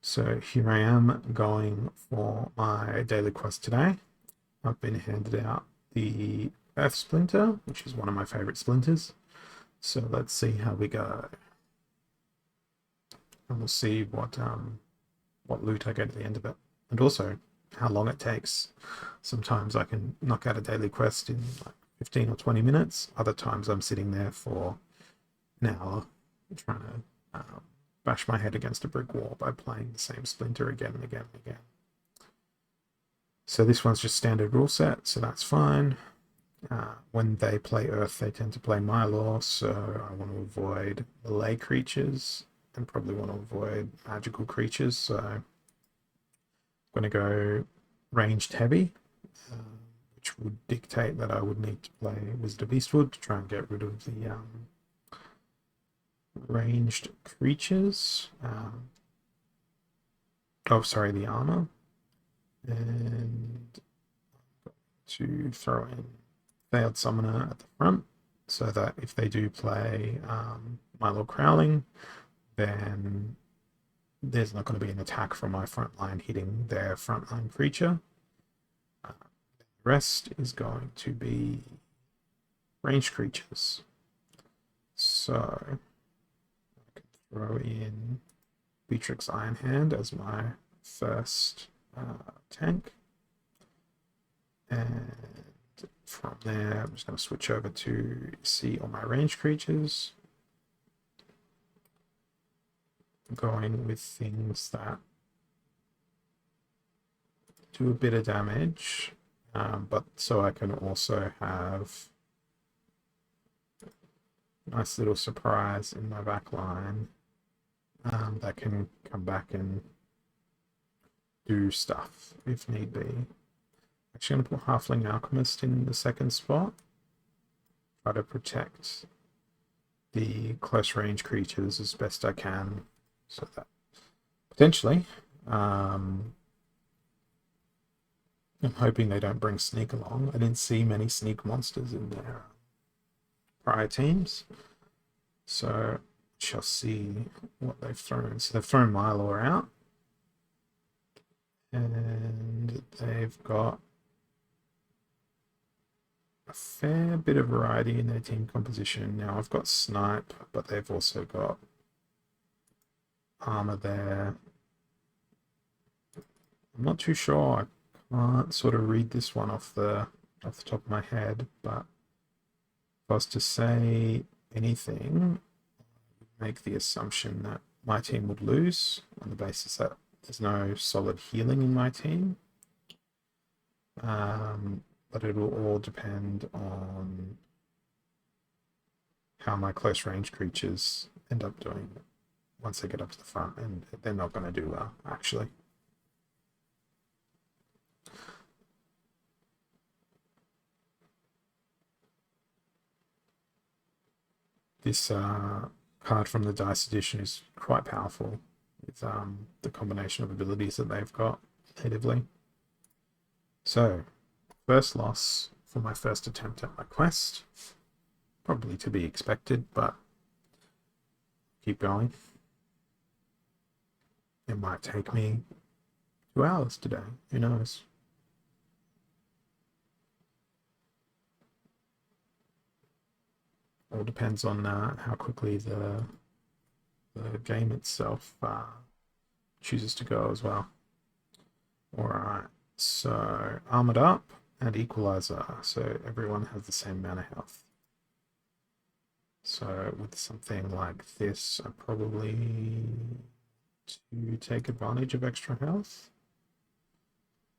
So here I am going for my daily quest today. I've been handed out the Earth Splinter, which is one of my favorite splinters. So let's see how we go. And we'll see what loot I get at the end of it. And also how long it takes. Sometimes I can knock out a daily quest in like 15 or 20 minutes. Other times I'm sitting there for an hour trying to bash my head against a brick wall by playing the same splinter again and again and again. So this one's just standard rule set, so that's fine. When they play Earth, they tend to play my law, so I want to avoid melee creatures and probably want to avoid magical creatures. So I'm going to go ranged heavy, uh, which would dictate that I would need to play Wizard of Eastwood to try and get rid of the ranged creatures. The armor. And to throw in Failed Summoner at the front, so that if they do play Milo Crowling, then there's not going to be an attack from my front line hitting their frontline creature. The rest is going to be ranged creatures. So I can throw in Beatrix Ironhand as my first tank. And from there, I'm just going to switch over to see all my ranged creatures. Going with things that do a bit of damage, but so I can also have a nice little surprise in my back line that can come back and do stuff if need be. Actually, I'm going to put Halfling Alchemist in the second spot. Try to protect the close range creatures as best I can, so that potentially, I'm hoping they don't bring Sneak along. I didn't see many Sneak monsters in their prior teams, so shall see what they've thrown. So they've thrown Mylor out, and they've got a fair bit of variety in their team composition. Now I've got Snipe, but they've also got armor there. I'm not too sure. I can't sort of read this one off the top of my head, but if I was to say anything, make the assumption that my team would lose on the basis that there's no solid healing in my team. But it will all depend on how my close range creatures end up doing once they get up to the front, and they're not going to do well, actually. This card from the Dice Edition is quite powerful with the combination of abilities that they've got natively. So, first loss for my first attempt at my quest. Probably to be expected, but keep going. It might take me 2 hours today. Who knows? All depends on how quickly the game itself chooses to go as well. Alright, so Armored Up and Equalizer, so everyone has the same amount of health. So with something like this, I probably to take advantage of extra health.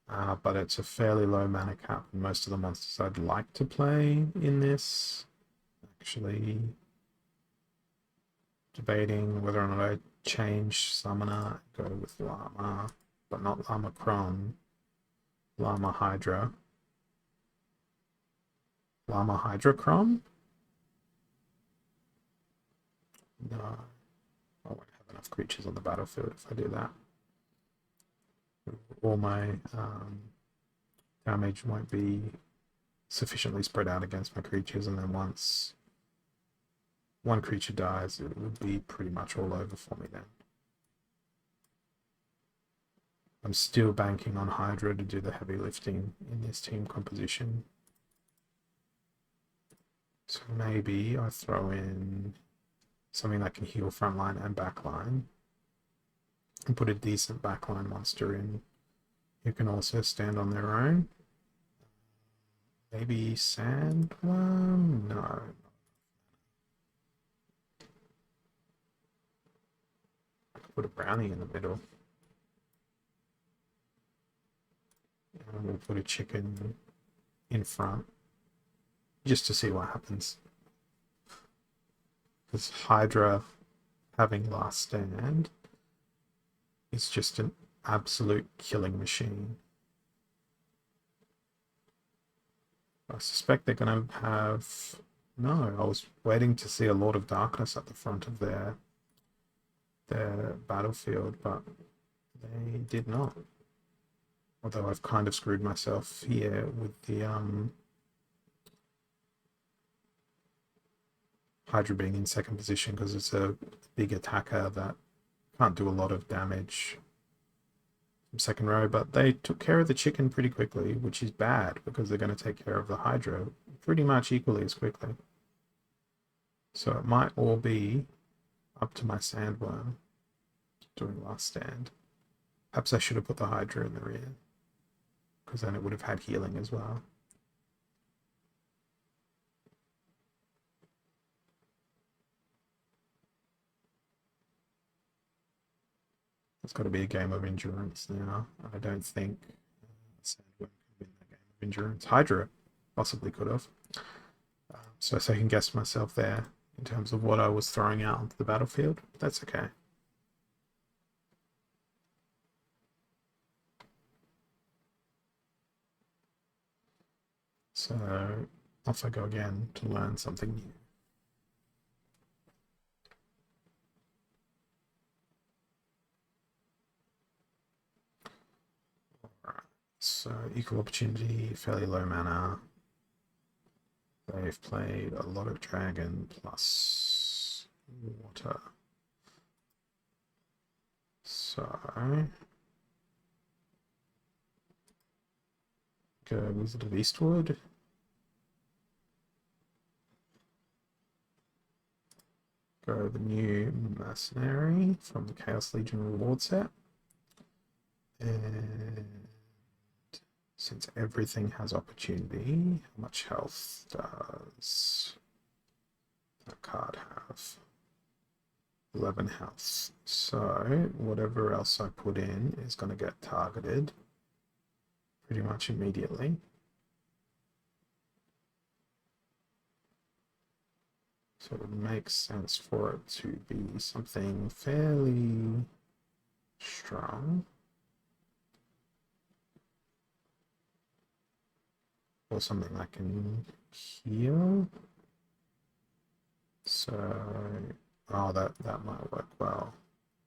But it's a fairly low mana cap, and most of the monsters I'd like to play in this, actually debating whether or not I change Summoner, go with Llama, but not Llama Cron, Llama Hydra. Llama Hydra Cron? No, I won't have enough creatures on the battlefield if I do that. All my damage won't be sufficiently spread out against my creatures, and then once one creature dies, it would be pretty much all over for me then. I'm still banking on Hydra to do the heavy lifting in this team composition. So maybe I throw in something that can heal frontline and backline, and put a decent backline monster in who can also stand on their own. Maybe Sandworm? No. I could put a brownie in the middle. And we'll put a chicken in front just to see what happens. Because Hydra having last stand is just an absolute killing machine. I suspect they're going to have... No, I was waiting to see a Lord of Darkness at the front of their battlefield, but they did not. Although I've kind of screwed myself here with the Hydra being in second position because it's a big attacker that can't do a lot of damage from second row, but they took care of the chicken pretty quickly, which is bad because they're going to take care of the Hydra pretty much equally as quickly. So it might all be up to my Sandworm doing last stand. Perhaps I should have put the Hydra in the rear, because then it would have had healing as well. It's got to be a game of endurance now. I don't think Sandworm can win that game of endurance. Hydra possibly could have. So I second guessed myself there in terms of what I was throwing out onto the battlefield. But that's okay. So off I go again to learn something new. Alright, so equal opportunity, fairly low mana. They've played a lot of dragon plus water. So go Wizard of Eastwood. Go the new Mercenary from the Chaos Legion reward set. And since everything has opportunity, how much health does that card have? 11 health. So whatever else I put in is going to get targeted pretty much immediately. So it makes sense for it to be something fairly strong. Or something that can heal. So, oh, that might work well,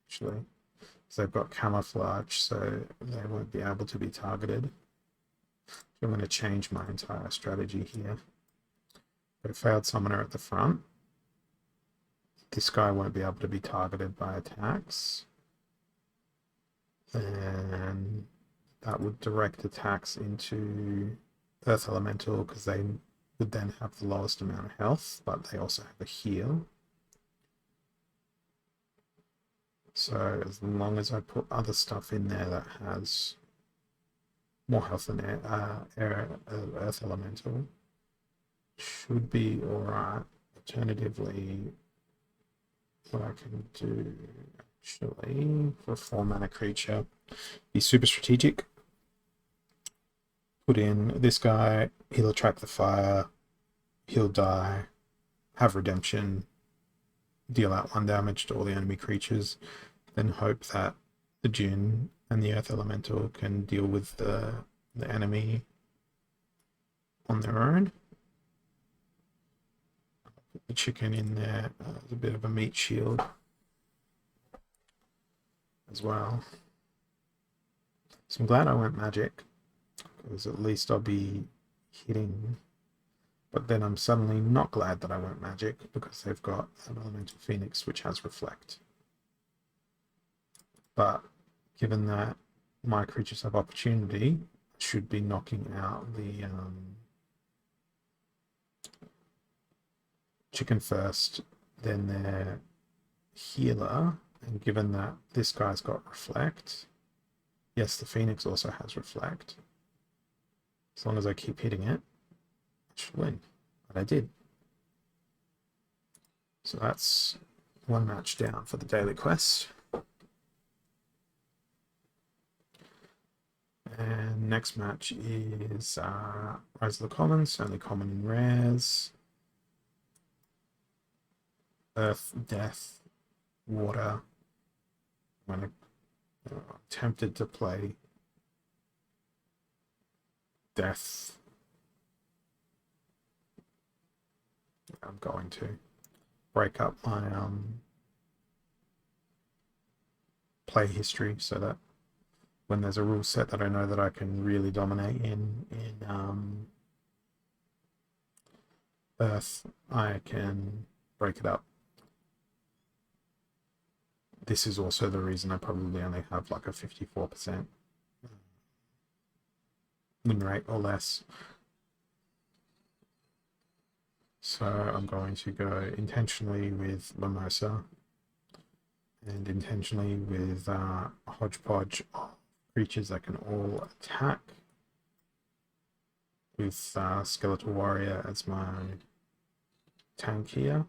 actually. Because they've got camouflage, so they won't be able to be targeted. So I'm going to change my entire strategy here. Got a failed summoner at the front. This guy won't be able to be targeted by attacks. And that would direct attacks into Earth Elemental because they would then have the lowest amount of health, but they also have a heal. So as long as I put other stuff in there that has more health than Earth Elemental, should be alright. Alternatively, what I can do actually for a 4-mana creature, be super strategic. Put in this guy, he'll attract the fire, he'll die, have redemption, deal out 1 damage to all the enemy creatures, then hope that the Djinn and the Earth Elemental can deal with the enemy on their own. Put the chicken in there as a bit of a meat shield as well. So I'm glad I went magic, because at least I'll be hitting. But then I'm suddenly not glad that I went magic, because they've got an Elemental Phoenix which has Reflect. But given that my creatures have opportunity, should be knocking out the chicken first, then their healer, and given that this guy's got reflect, yes, the Phoenix also has reflect. As long as I keep hitting it, I should win. And I did. So that's one match down for the daily quest. And next match is Rise of the Commons, only common in rares. Earth, Death, Water. I'm tempted to play Death. I'm going to break up my play history so that when there's a rule set that I know that I can really dominate in Earth, I can break it up. This is also the reason I probably only have like a 54% win rate or less. So I'm going to go intentionally with Mimosa and intentionally with a hodgepodge of creatures that can all attack, with Skeletal Warrior as my tank here.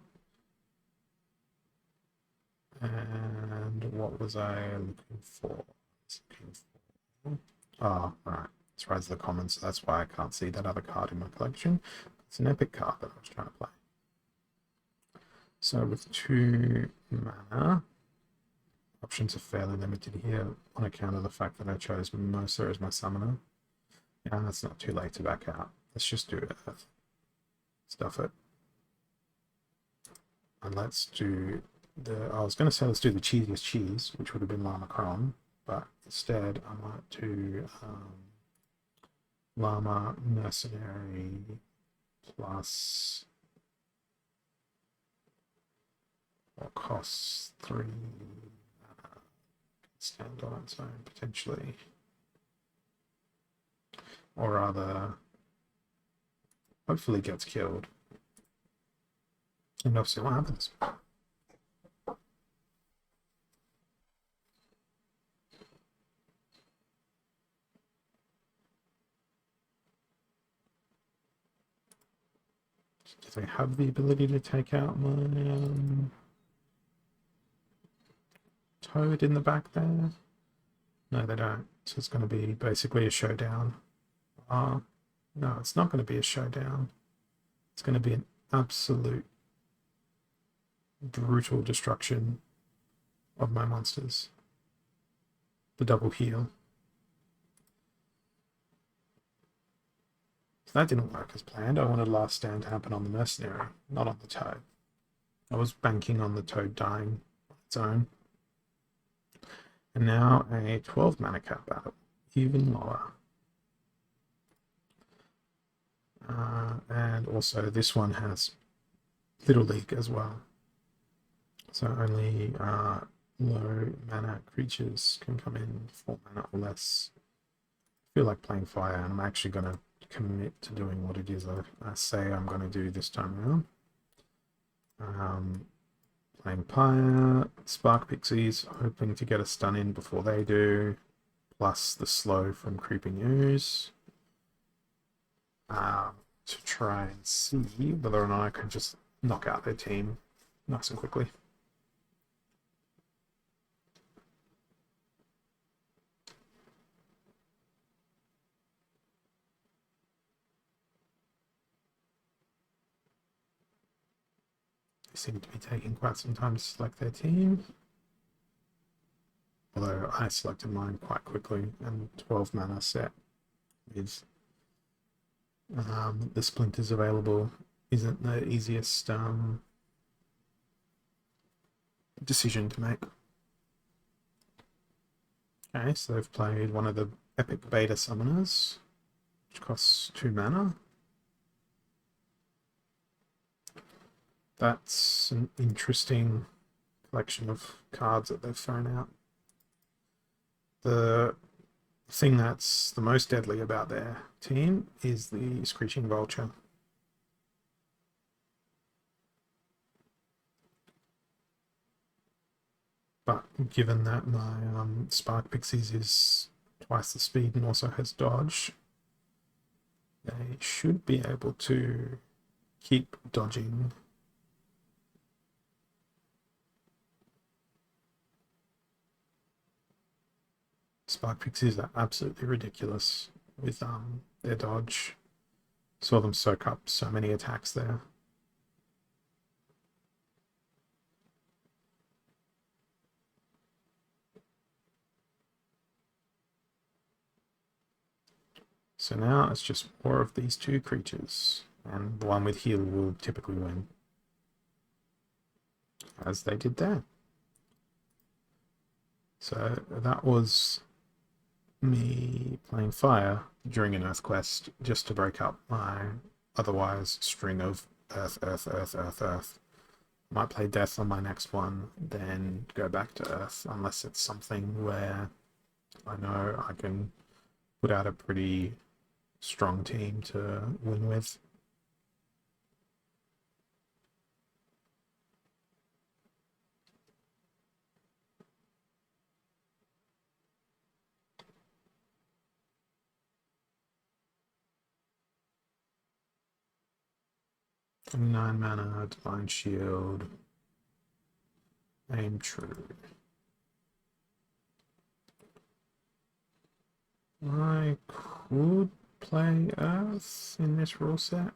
And what was I looking for? Oh, right. It's Rise of the Commons, so that's why I can't see that other card in my collection. It's an epic card that I was trying to play. So with 2 mana, options are fairly limited here on account of the fact that I chose Mimosa as my summoner. Yeah, it's not too late to back out. Let's just do Earth. Stuff it. And let's do I was going to say let's do the cheesiest cheese, which would have been Llama Cron, but instead I might do Llama Mercenary plus what costs 3 stand on its own potentially, or rather hopefully gets killed, and I'll see what happens. Do they have the ability to take out my toad in the back there? No, they don't. So it's going to be basically a showdown. No, it's not going to be a showdown. It's going to be an absolute brutal destruction of my monsters. The double heal. So that didn't work as planned. I wanted last stand to happen on the mercenary, not on the toad. I was banking on the toad dying on its own. And now a 12 mana cap battle, even lower. And also this one has Little League as well. So only low mana creatures can come in, 4 mana or less. I feel like playing fire, and I'm actually going to commit to doing what it is I say I'm going to do this time around. Playing Pyre, Spark Pixies, hoping to get a stun in before they do, plus the slow from Creeping Ooze, to try and see whether or not I can just knock out their team nice and quickly. They seem to be taking quite some time to select their team. Although I selected mine quite quickly, and 12 mana set with the splinters available isn't the easiest decision to make. Okay, so they've played one of the epic beta summoners, which costs 2 mana. That's an interesting collection of cards that they've thrown out. The thing that's the most deadly about their team is the Screeching Vulture. But given that my Spark Pixies is twice the speed and also has dodge, they should be able to keep dodging. Spark Pixies are absolutely ridiculous with their dodge. Saw them soak up so many attacks there. So now it's just more of these two creatures, and the one with heal will typically win, as they did there. So that was me playing fire during an Earth quest just to break up my otherwise string of Earth, Earth, Earth, Earth, Earth. Might play Death on my next one, then go back to Earth, unless it's something where I know I can put out a pretty strong team to win with. A 9 mana, Divine Shield, Aim True. I could play Earth in this rule set.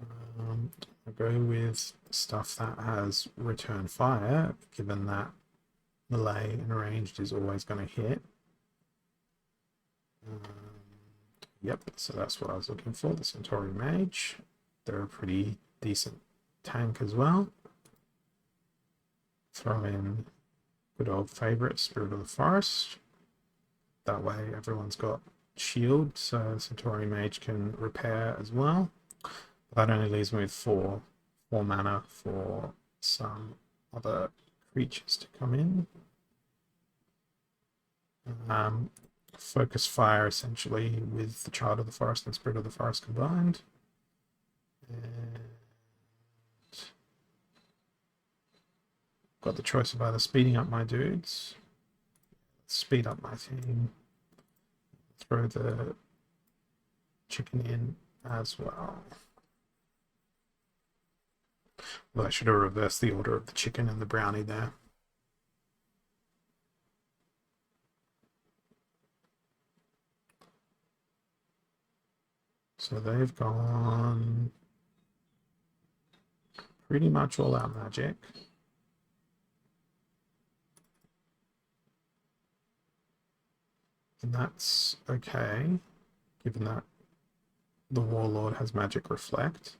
I go with stuff that has Return Fire, given that melee and ranged is always going to hit. Yep, so that's what I was looking for, the Centauri Mage. They're a pretty decent tank as well. Throw in good old favourite, Spirit of the Forest. That way everyone's got shield, so Centauri Mage can repair as well. But that only leaves me with four mana for some other creatures to come in. Focus Fire essentially with the Child of the Forest and Spirit of the Forest combined. And got the choice of either speeding up my dudes, speed up my team, throw the chicken in as well. Well, I should have reversed the order of the chicken and the brownie there. So they've gone pretty much all out magic. And that's okay, given that the Warlord has Magic Reflect.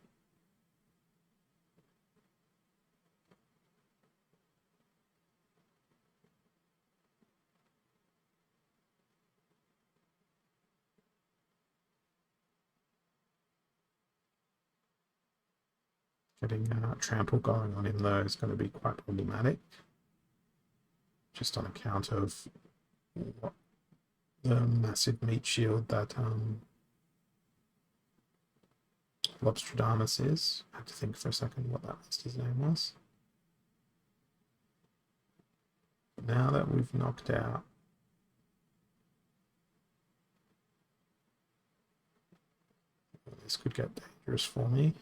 Getting trample going on in there is going to be quite problematic, just on account of what the massive meat shield that Lobstradamus is. I have to think for a second what that monster's name was. Now that we've knocked out this, could get dangerous for me.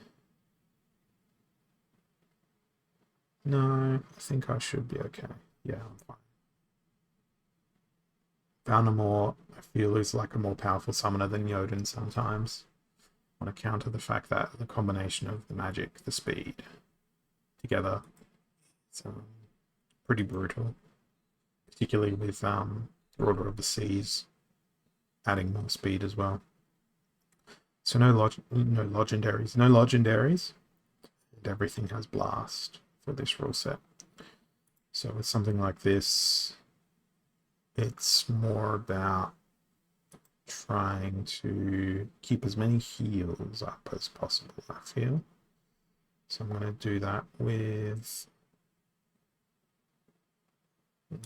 No, I think I should be okay. Yeah, I'm fine. Valnamore, I feel, is like a more powerful summoner than Jotun sometimes, on account of the fact that the combination of the magic, the speed, together, it's pretty brutal, particularly with Order of the Seas adding more speed as well. So no legendaries, and everything has blast for this rule set. So with something like this, it's more about trying to keep as many heals up as possible, I feel. So I'm going to do that with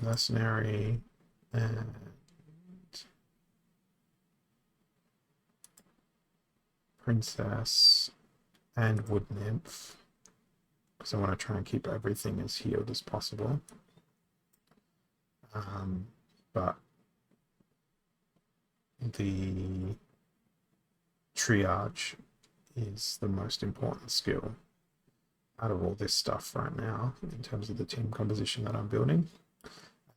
Mercenary, and princess and wood nymph, because I want to try and keep everything as healed as possible. But the triage is the most important skill out of all this stuff right now in terms of the team composition that I'm building.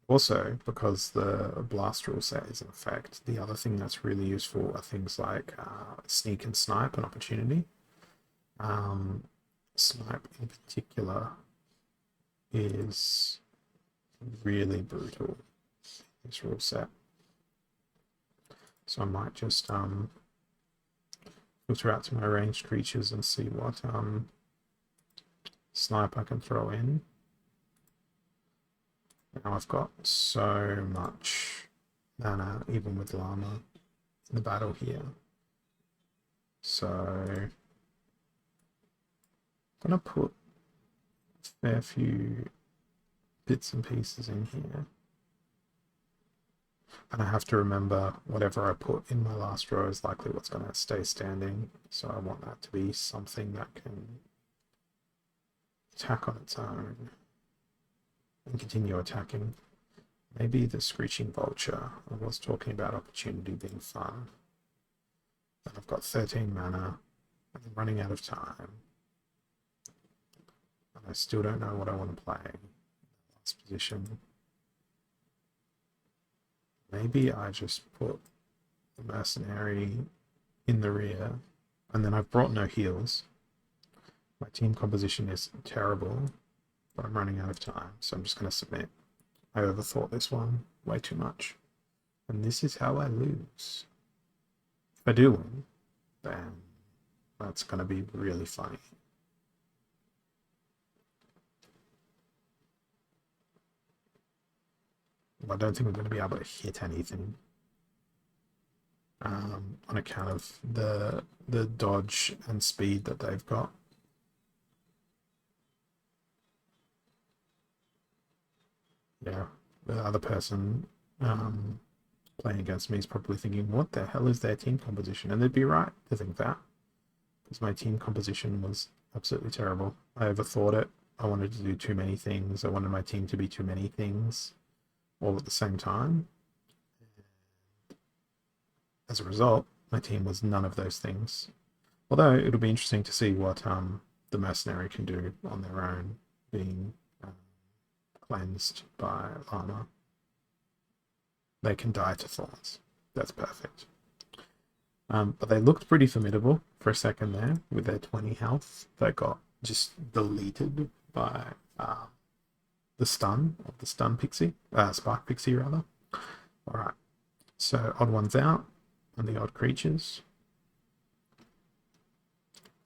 Also, because the blast rule set is in effect, the other thing that's really useful are things like sneak and snipe and opportunity. Snipe in particular is really brutal in this rule set. So I might just filter out to my ranged creatures and see what snipe I can throw in. Now I've got so much mana, even with llama, in the battle here. So I'm gonna put a fair few bits and pieces in here. And I have to remember whatever I put in my last row is likely what's going to stay standing. So I want that to be something that can attack on its own and continue attacking. Maybe the Screeching Vulture. I was talking about opportunity being fun. And I've got 13 mana and I'm running out of time. And I still don't know what I want to play in the last position. Maybe I just put the mercenary in the rear, and then I've brought no heals. My team composition is terrible, but I'm running out of time, so I'm just going to submit. I overthought this one way too much, and this is how I lose. If I do win, then that's going to be really funny. I don't think we're going to be able to hit anything on account of the dodge and speed that they've got. Yeah, the other person playing against me is probably thinking, what the hell is their team composition? And they'd be right to think that, because my team composition was absolutely terrible. I overthought it. I wanted to do too many things. I wanted my team to be too many things all at the same time. As a result, my team was none of those things. Although it'll be interesting to see what the mercenary can do on their own, being cleansed by llama. They can die to thorns. That's perfect. But they looked pretty formidable for a second there with their 20 health. They got just deleted by the stun of the stun pixie, spark pixie rather. All right, so odd ones out and the odd creatures.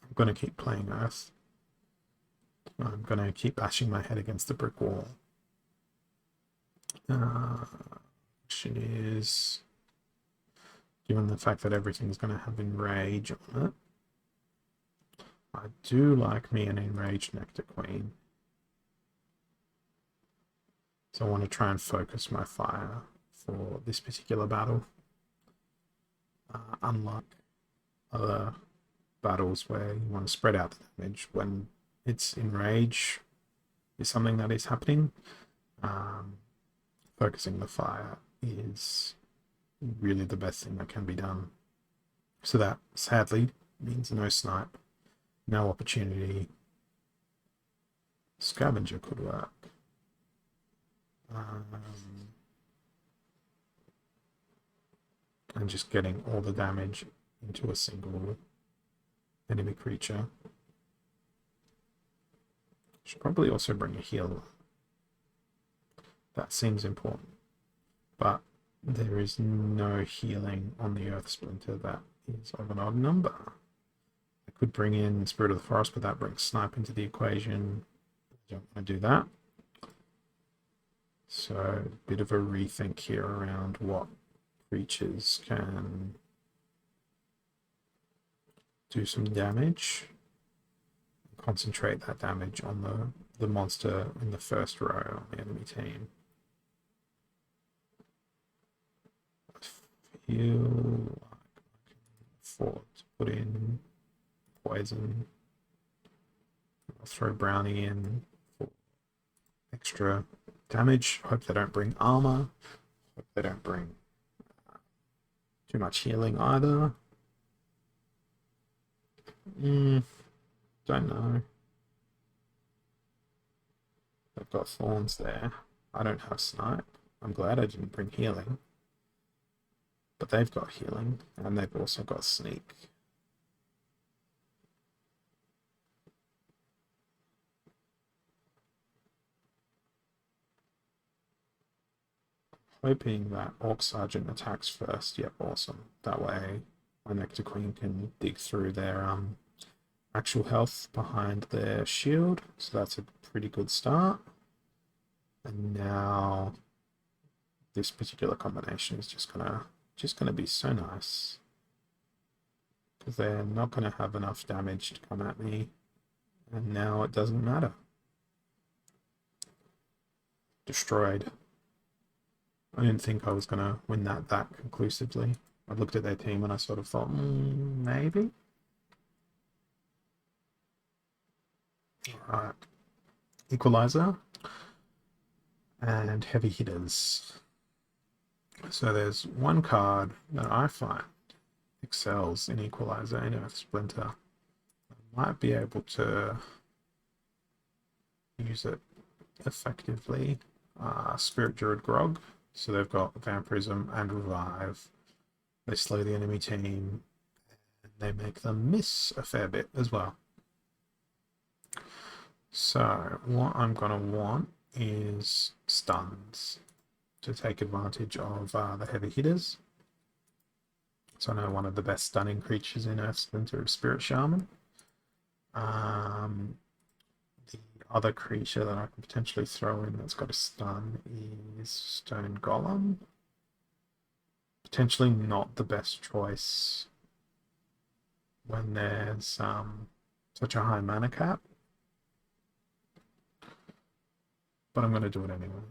I'm going to keep playing Earth. I'm going to keep bashing my head against the brick wall. Question is, given the fact that everything's going to have enrage on it, I do like me an enraged Nectar Queen. So I want to try and focus my fire for this particular battle. Unlike other battles where you want to spread out the damage, when it's enrage is something that is happening, focusing the fire is really the best thing that can be done. So that sadly means no snipe, no opportunity. Scavenger could work. And just getting all the damage into a single enemy creature. Should probably also bring a healer. That seems important. But there is no healing on the Earth Splinter that is of an odd number. I could bring in Spirit of the Forest, but that brings Snipe into the equation. I don't want to do that. So a bit of a rethink here around what creatures can do some damage. Concentrate that damage on the monster in the first row on the enemy team. heal. I can afford to put in poison. I'll throw Brownie in for extra damage. Hope they don't bring armor. Hope they don't bring too much healing either. Don't know. They've got thorns there. I don't have snipe. I'm glad I didn't bring healing. But they've got healing, and they've also got sneak. Hoping that Orc Sergeant attacks first. Yep, awesome. That way my Nectar Queen can dig through their actual health behind their shield. So that's a pretty good start. And now this particular combination is just gonna be so nice. Because they're not gonna have enough damage to come at me. And now it doesn't matter. Destroyed. I didn't think I was going to win that conclusively. I looked at their team and I sort of thought, maybe? Alright. Equalizer. And heavy hitters. So there's one card that I find excels in Equalizer in Earth Splinter. I might be able to use it effectively. Spirit Druid Grog. So they've got Vampirism and Revive. They slow the enemy team, and they make them miss a fair bit as well. So what I'm going to want is stuns to take advantage of the heavy hitters. So I know one of the best stunning creatures in Earth Splinter is Spirit Shaman. The other creature that I can potentially throw in that's got a stun is Stone Golem. Potentially not the best choice when there's such a high mana cap. But I'm going to do it anyway.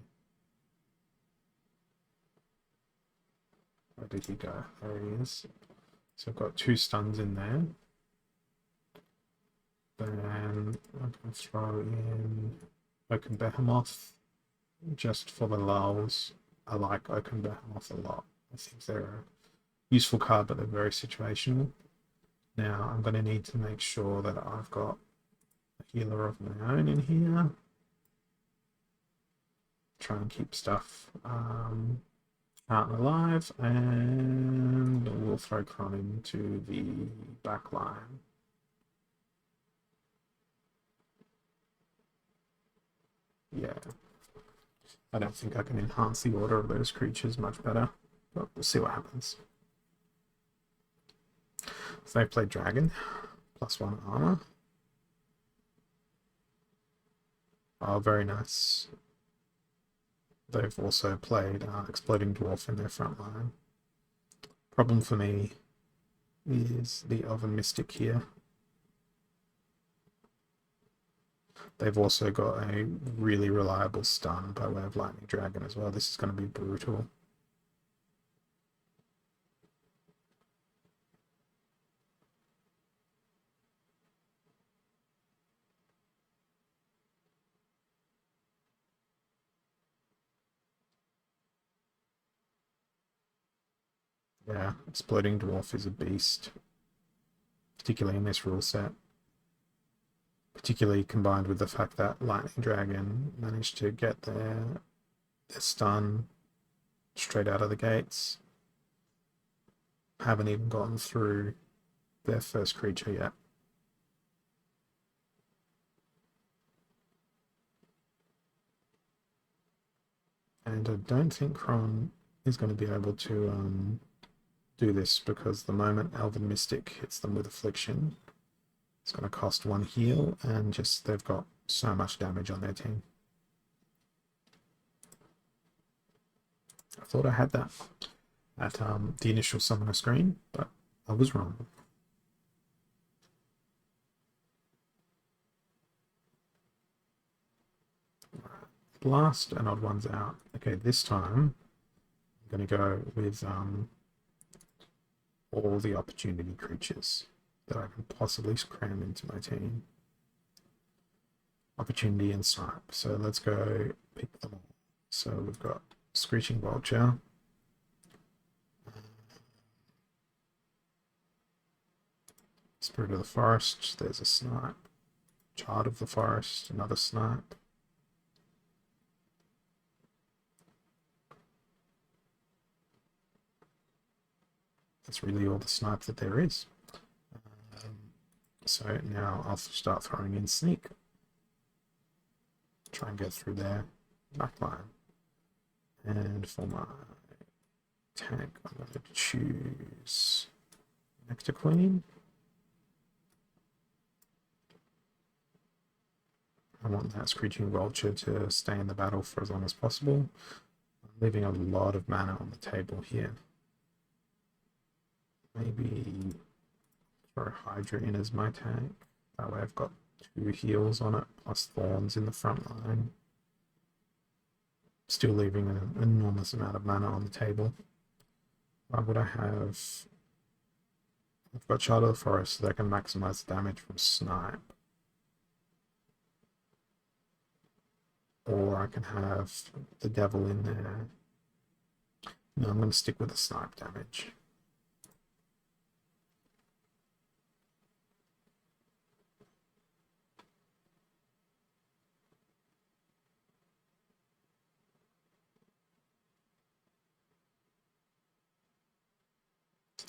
Where did he go? There he is. So I've got 2 stuns in there. Then I can throw in Oaken Behemoth just for the lulls. I like Oaken Behemoth a lot. I think they're a useful card, but they're very situational. Now I'm going to need to make sure that I've got a healer of my own in here. Try and keep stuff out and alive, and we'll throw Kron into the back line. Yeah, I don't think I can enhance the order of those creatures much better, but we'll see what happens. So they played Dragon, +1 armor. Oh, very nice. They've also played Exploding Dwarf in their front line. Problem for me is the Elven Mystic here. They've also got a really reliable stun by way of Lightning Dragon as well. This is going to be brutal. Yeah, Exploding Dwarf is a beast, particularly in this rule set. Particularly combined with the fact that Lightning Dragon managed to get their stun straight out of the gates. Haven't even gotten through their first creature yet. And I don't think Kron is going to be able to do this, because the moment Elven Mystic hits them with Affliction, it's going to cost 1 heal, and just they've got so much damage on their team. I thought I had that at the initial summoner screen, but I was wrong. Blast and odd ones out. Okay, this time I'm going to go with all the opportunity creatures that I can possibly cram into my team. Opportunity and snipe. So let's go pick them all. So we've got Screeching Vulture. Spirit of the Forest, there's a snipe. Child of the Forest, another snipe. That's really all the snipe that there is. So now I'll start throwing in Sneak. Try and get through their backline. And for my tank, I'm going to choose Nectar Queen. I want that Screeching Vulture to stay in the battle for as long as possible. I'm leaving a lot of mana on the table here. Maybe throw Hydra in as my tank. That way I've got 2 heals on it, plus Thorns in the front line. Still leaving an enormous amount of mana on the table. Why would I have... I've got Child of the Forest, so that can maximize the damage from Snipe. Or I can have the Devil in there. No, I'm going to stick with the Snipe damage.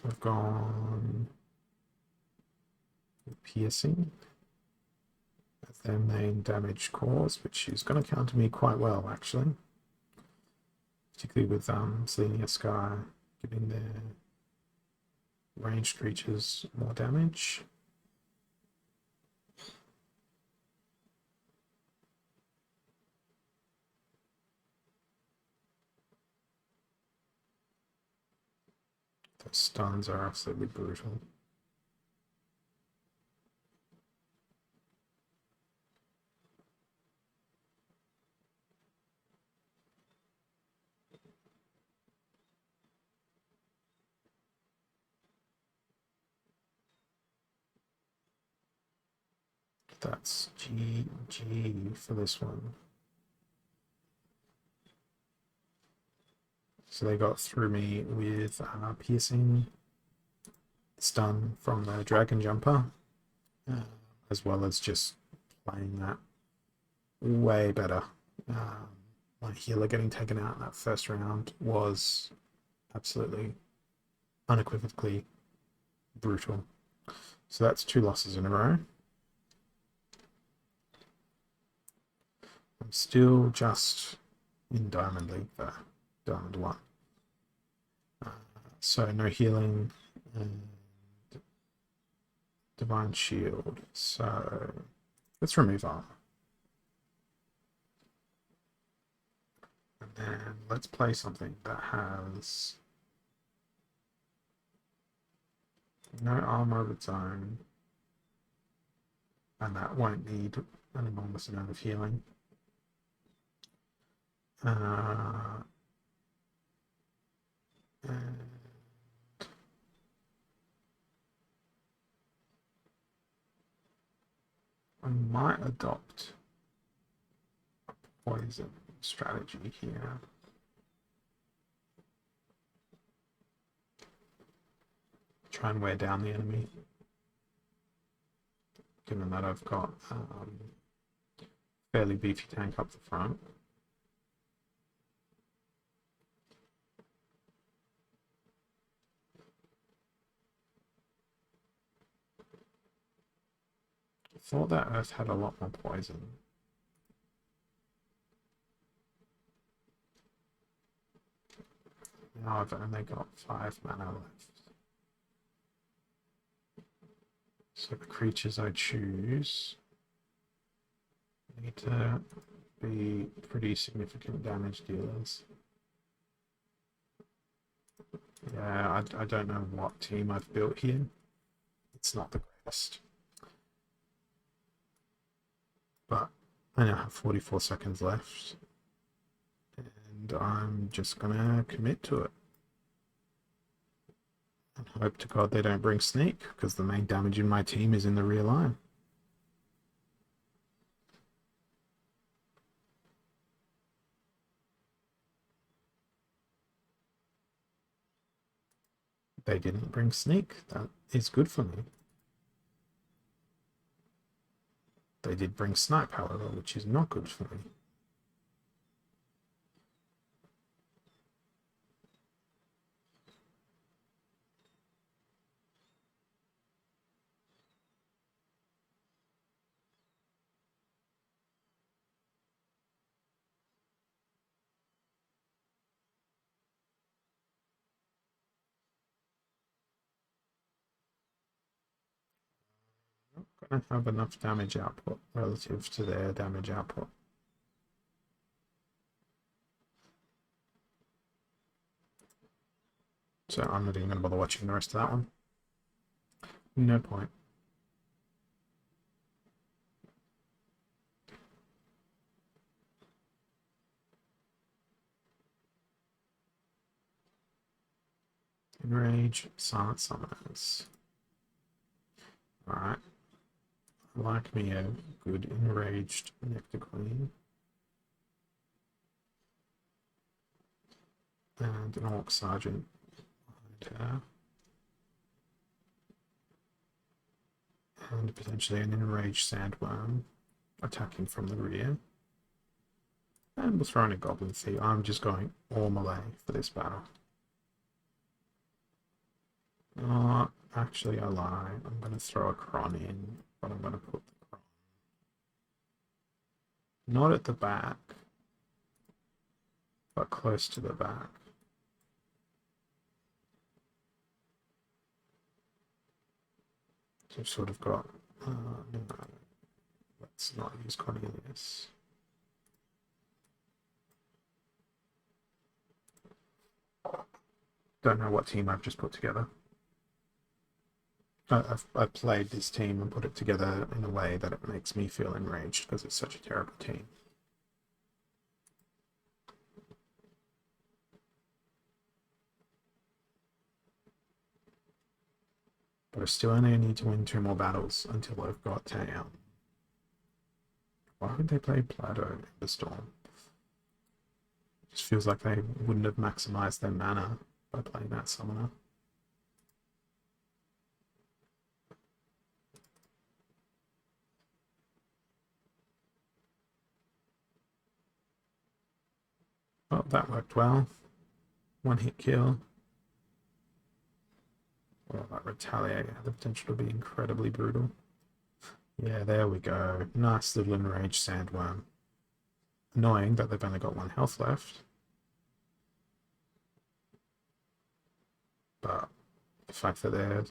I've gone Piercing as their main damage cause, which is going to counter me quite well, actually. Particularly with Selenia Sky giving their ranged creatures more damage. Those stuns are absolutely brutal. That's GG for this one. So they got through me with Piercing, stun from the Dragon Jumper, as well as just playing that way better. My healer getting taken out in that first round was absolutely, unequivocally brutal. So that's 2 losses in a row. I'm still just in Diamond League there, Diamond 1. So no healing and Divine Shield. So let's remove armor. And then let's play something that has no armor of its own. And that won't need an enormous amount of healing. And I might adopt a poison strategy here. Try and wear down the enemy. Given that I've got fairly beefy tank up the front. I thought that Earth had a lot more poison. Now I've only got 5 mana left. So the creatures I choose need to be pretty significant damage dealers. Yeah, I don't know what team I've built here. It's not the greatest. But I now have 44 seconds left. And I'm just gonna commit to it. Hope to God they don't bring sneak, because the main damage in my team is in the rear line. They didn't bring sneak. That is good for me. They did bring snipe, however, which is not good for me. Not going to have enough damage output relative to their damage output. So I'm not even going to bother watching the rest of that one. No point. Enrage, silent summoners. Alright. I like me a good enraged Nectar Queen. And an Orc Sergeant behind her. And potentially an enraged Sandworm attacking from the rear. And we'll throw in a Goblin Thief. I'm just going all melee for this battle. Oh, actually I lie. I'm going to throw a Cron in, but I'm going to put the Cron not at the back, but close to the back. So I've sort of got, no, let's not use Cornelius. Don't know what team I've just put together. I've played this team and put it together in a way that it makes me feel enraged because it's such a terrible team. But I still only need to win 2 more battles until I've got a... why would they play Plato in the Storm? It just feels like they wouldn't have maximized their mana by playing that summoner. Oh, that worked well. 1-hit kill. Well, that retaliate had the potential to be incredibly brutal. Yeah, there we go. Nice little enraged Sandworm. Annoying that they've only got 1 health left. But the fact that they're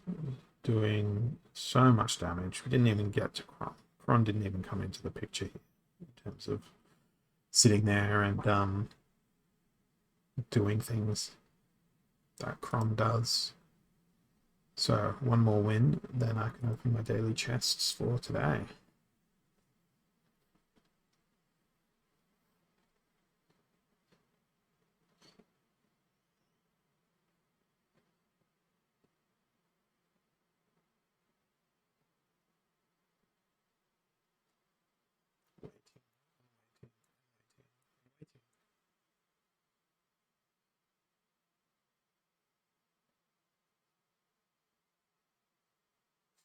doing so much damage, we didn't even get to Cron. Cron didn't even come into the picture here in terms of sitting there and doing things that Cron does. So 1 more win, then I can open my daily chests for today.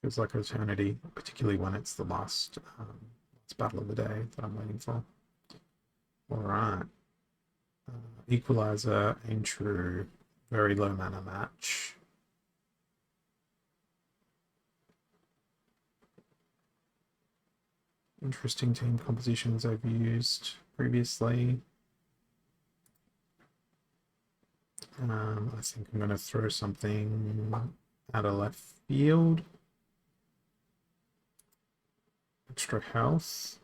Feels like an eternity, particularly when it's the last battle of the day that I'm waiting for. All right. Equalizer, Aim True, very low mana match. Interesting team compositions I've used previously. I think I'm going to throw something out of left field. Extra health.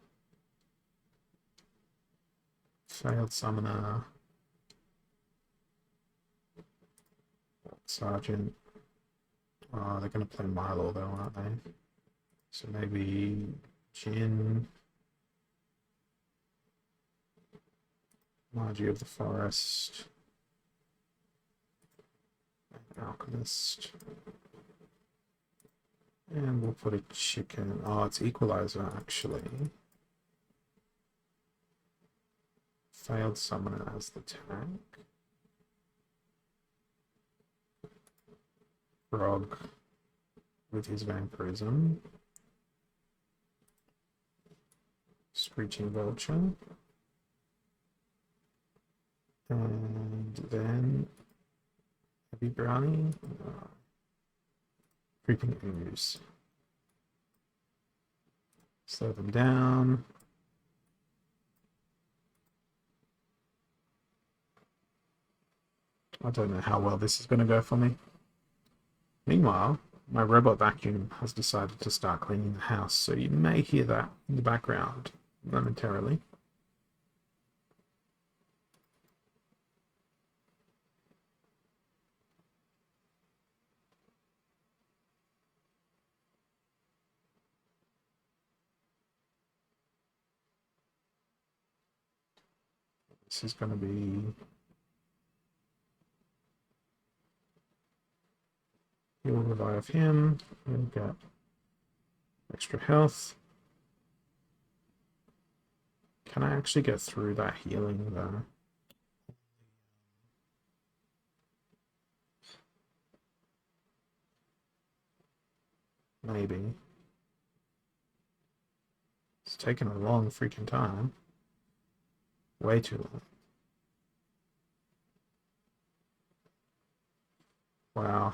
Failed summoner. Sergeant. Oh, they're going to play Milo though, aren't they? So maybe Jin. Margie of the Forest. Alchemist. And we'll put a chicken. Oh, it's Equalizer, actually. Failed Summoner as the tank. Frog with his Vampirism. Screeching Vulture. And then Heavy Brownie. Creeping Ooze. Slow them down. I don't know how well this is going to go for me. Meanwhile, my robot vacuum has decided to start cleaning the house, so you may hear that in the background momentarily. This is going to be... He'll revive him. He'll get extra health. Can I actually get through that healing though? Maybe. It's taken a long freaking time. Way too long. Wow.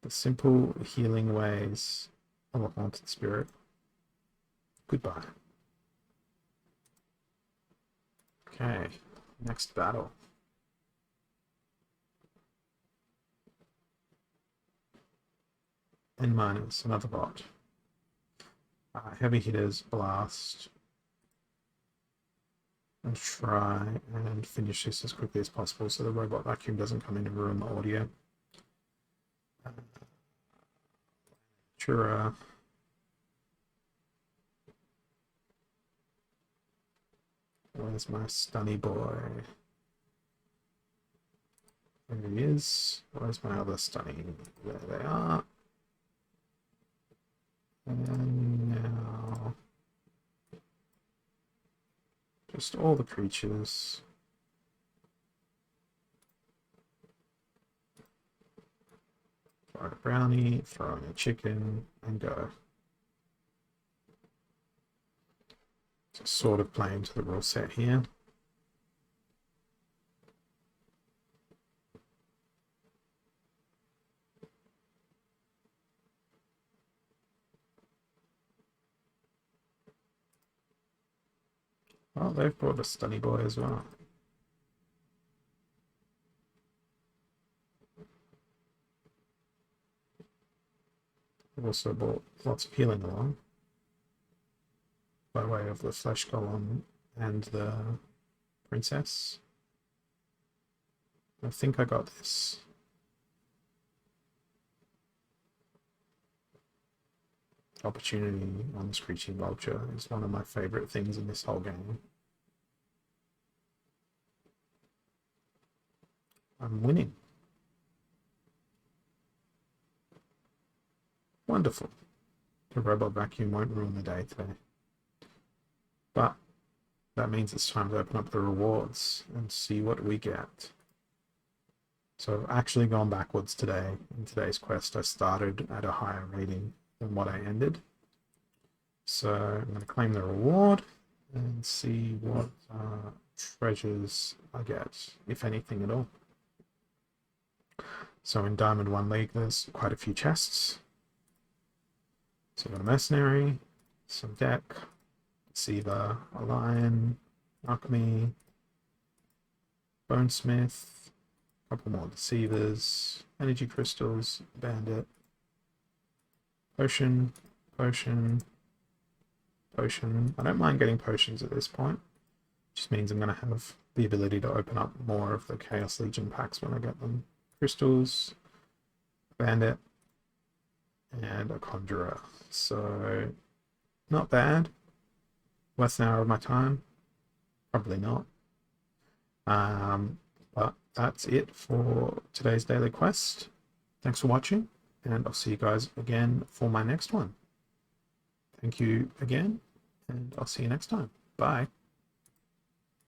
The simple healing ways of a haunted spirit. Goodbye. Okay, next battle. N minus, another bot. Heavy hitters, blast. And try and finish this as quickly as possible so the robot vacuum doesn't come in and ruin the audio. Chura. Where's my stunny boy? There he is. Where's my other stunny? There they are. And now... just all the creatures. Throw a brownie, throw in a chicken, and go. Just sort of playing to the rule set here. Oh, they've brought a stunny boy as well. They've also brought lots of healing along by way of the flesh golem and the princess. I think I got this. Opportunity on the Screeching Vulture is one of my favorite things in this whole game. I'm winning. Wonderful. The robot vacuum won't ruin the day today. But that means it's time to open up the rewards and see what we get. So I've actually gone backwards today. In today's quest, I started at a higher rating than what I ended. So I'm going to claim the reward and see what treasures I get, if anything at all. So in Diamond 1 League, there's quite a few chests. So I've got a Mercenary, some Deck, Deceiver, a Lion, Alchemy, Bonesmith, a couple more Deceivers, Energy Crystals, Bandit, Potion, Potion, Potion. I don't mind getting potions at this point. Just means I'm going to have the ability to open up more of the Chaos Legion packs when I get them. Crystals, Bandit, and a Conjurer. So, not bad. Worth an hour of my time? Probably not. But that's it for today's daily quest. Thanks for watching, and I'll see you guys again for my next one. Thank you again, and I'll see you next time. Bye.